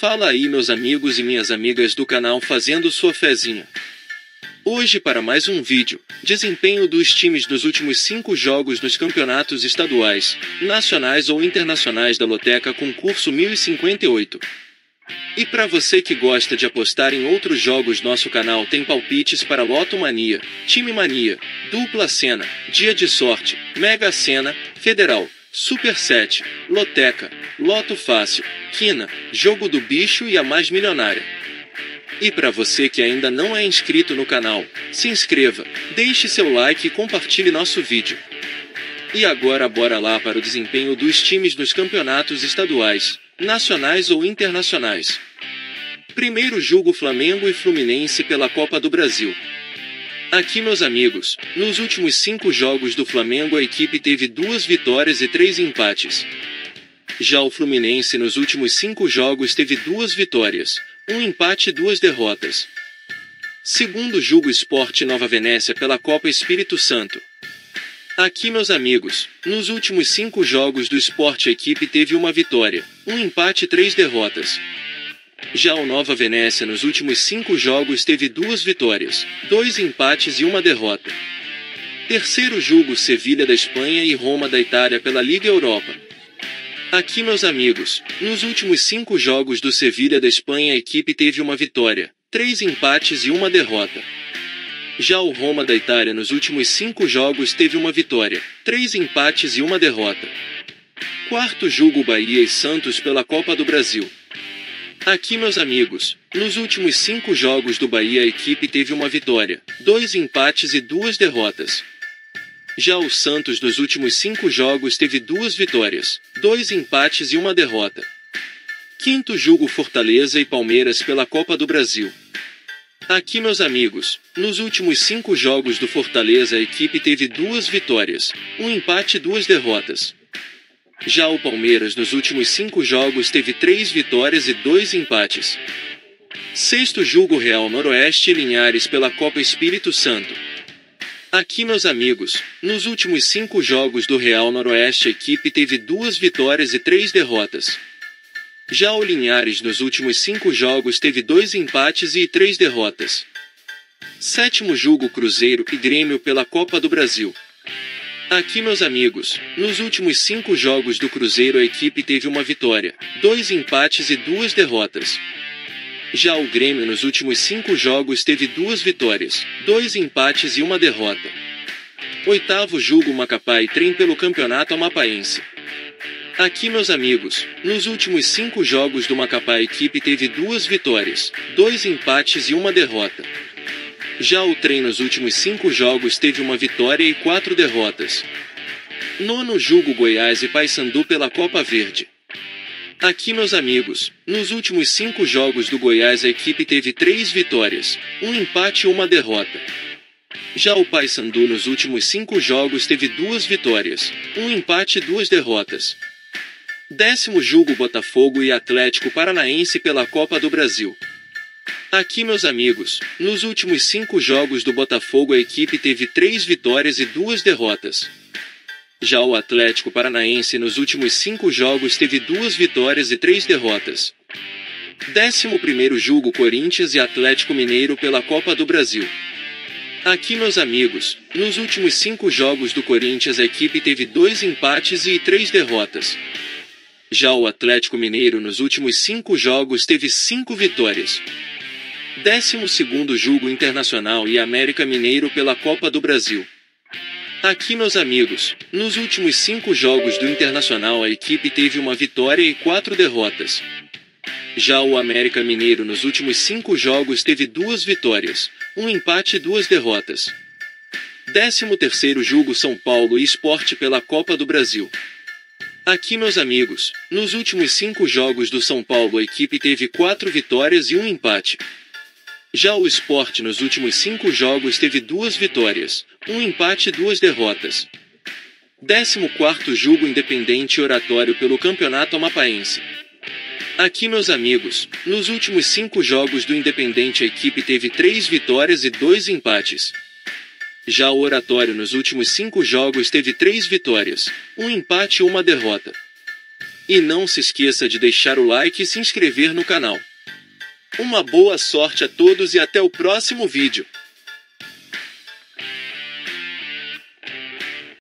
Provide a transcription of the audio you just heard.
Fala aí, meus amigos e minhas amigas do canal Fazendo Sua Fezinha. Hoje para mais um vídeo, desempenho dos times nos últimos 5 jogos nos campeonatos estaduais, nacionais ou internacionais da Loteca Concurso 1058. E para você que gosta de apostar em outros jogos, nosso canal tem palpites para Loto Mania, Time Mania, Dupla Sena, Dia de Sorte, Mega Sena, Federal, Super 7, Loteca, Loto Fácil, Quina, Jogo do Bicho e a Mais Milionária. E para você que ainda não é inscrito no canal, se inscreva, deixe seu like e compartilhe nosso vídeo. E agora bora lá para o desempenho dos times nos campeonatos estaduais, nacionais ou internacionais. Primeiro jogo: Flamengo e Fluminense pela Copa do Brasil. Aqui, meus amigos, nos últimos 5 jogos do Flamengo a equipe teve 2 vitórias e 3 empates. Já o Fluminense nos últimos 5 jogos teve 2 vitórias, 1 empate e 2 derrotas. Segundo jogo: Sport Nova Venécia pela Copa Espírito Santo. Aqui, meus amigos, nos últimos 5 jogos do Sport a equipe teve 1 vitória, 1 empate e 3 derrotas. Já o Nova Venécia nos últimos 5 jogos teve 2 vitórias, 2 empates e 1 derrota. Terceiro jogo: Sevilha da Espanha e Roma da Itália pela Liga Europa. Aqui, meus amigos, nos últimos 5 jogos do Sevilha da Espanha a equipe teve 1 vitória, 3 empates e 1 derrota. Já o Roma da Itália nos últimos 5 jogos teve 1 vitória, 3 empates e 1 derrota. Quarto jogo: Bahia e Santos pela Copa do Brasil. Aqui, meus amigos, nos últimos 5 jogos do Bahia a equipe teve 1 vitória, 2 empates e 2 derrotas. Já o Santos nos últimos 5 jogos teve 2 vitórias, 2 empates e 1 derrota. Quinto jogo: Fortaleza e Palmeiras pela Copa do Brasil. Aqui, meus amigos, nos últimos 5 jogos do Fortaleza a equipe teve 2 vitórias, 1 empate e 2 derrotas. Já o Palmeiras nos últimos 5 jogos teve 3 vitórias e 2 empates. Sexto jogo: Real Noroeste e Linhares pela Copa Espírito Santo. Aqui, meus amigos, nos últimos 5 jogos do Real Noroeste a equipe teve 2 vitórias e 3 derrotas. Já o Linhares nos últimos 5 jogos teve 2 empates e 3 derrotas. Sétimo jogo: Cruzeiro e Grêmio pela Copa do Brasil. Aqui, meus amigos, nos últimos 5 jogos do Cruzeiro a equipe teve 1 vitória, 2 empates e 2 derrotas. Já o Grêmio nos últimos 5 jogos teve 2 vitórias, 2 empates e 1 derrota. Oitavo jogo: Macapá e Trem pelo Campeonato Amapaense. Aqui, meus amigos, nos últimos 5 jogos do Macapá a equipe teve 2 vitórias, 2 empates e 1 derrota. Já o Trem nos últimos 5 jogos teve 1 vitória e 4 derrotas. Nono jogo: Goiás e Paysandu pela Copa Verde. Aqui, meus amigos, nos últimos 5 jogos do Goiás a equipe teve 3 vitórias, 1 empate e 1 derrota. Já o Paysandu nos últimos 5 jogos teve 2 vitórias, 1 empate e 2 derrotas. Décimo jogo: Botafogo e Atlético Paranaense pela Copa do Brasil. Aqui, meus amigos, nos últimos 5 jogos do Botafogo a equipe teve 3 vitórias e 2 derrotas. Já o Atlético Paranaense nos últimos 5 jogos teve 2 vitórias e 3 derrotas. 11º jogo: Corinthians e Atlético Mineiro pela Copa do Brasil. Aqui, meus amigos, nos últimos 5 jogos do Corinthians a equipe teve 2 empates e 3 derrotas. Já o Atlético Mineiro nos últimos 5 jogos teve 5 vitórias. 12º jogo: Internacional e América Mineiro pela Copa do Brasil. Aqui, meus amigos, nos últimos 5 jogos do Internacional a equipe teve 1 vitória e 4 derrotas. Já o América Mineiro nos últimos 5 jogos teve 2 vitórias, 1 empate e 2 derrotas. 13º jogo: São Paulo e Sport pela Copa do Brasil. Aqui, meus amigos, nos últimos 5 jogos do São Paulo a equipe teve 4 vitórias e 1 empate. Já o Sport nos últimos 5 jogos teve 2 vitórias, 1 empate e 2 derrotas. 14º jogo: Independente e Oratório pelo Campeonato Amapaense. Aqui, meus amigos, nos últimos 5 jogos do Independente a equipe teve 3 vitórias e 2 empates. Já o Oratório nos últimos 5 jogos teve 3 vitórias, 1 empate e 1 derrota. E não se esqueça de deixar o like e se inscrever no canal. Uma boa sorte a todos e até o próximo vídeo.